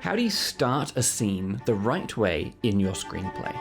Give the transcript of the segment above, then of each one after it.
How do you start a scene the right way in your screenplay?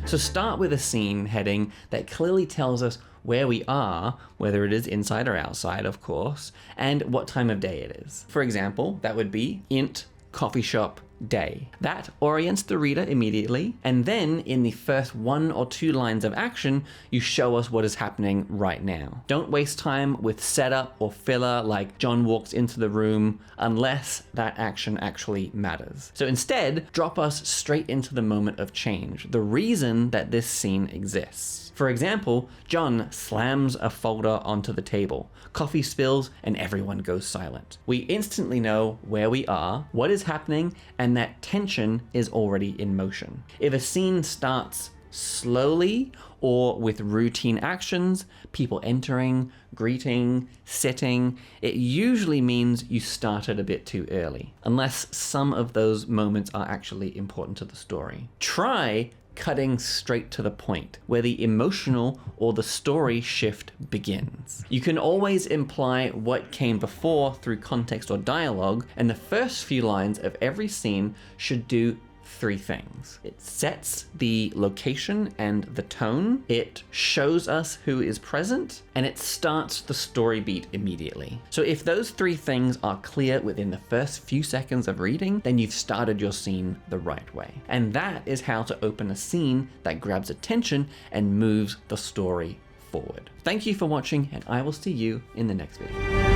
So start with a scene heading that clearly tells us where we are, whether it is inside or outside, of course, and what time of day it is. For example, that would be int coffee shop day. That orients the reader immediately, and then in the first 1 or 2 lines of action, you show us what is happening right now. Don't waste time with setup or filler like John walks into the room unless that action actually matters. So instead, drop us straight into the moment of change, the reason that this scene exists. For example, John slams a folder onto the table, coffee spills, and everyone goes silent. We instantly know where we are, what is happening, and that tension is already in motion. If a scene starts slowly or with routine actions, people entering, greeting, sitting, it usually means you started a bit too early, unless some of those moments are actually important to the story. Try cutting straight to the point, where the emotional or the story shift begins. You can always imply what came before through context or dialogue, and the first few lines of every scene should do 3 things. It sets the location and the tone, it shows us who is present, and it starts the story beat immediately. So if those 3 things are clear within the first few seconds of reading, then you've started your scene the right way. And that is how to open a scene that grabs attention and moves the story forward. Thank you for watching, and I will see you in the next video.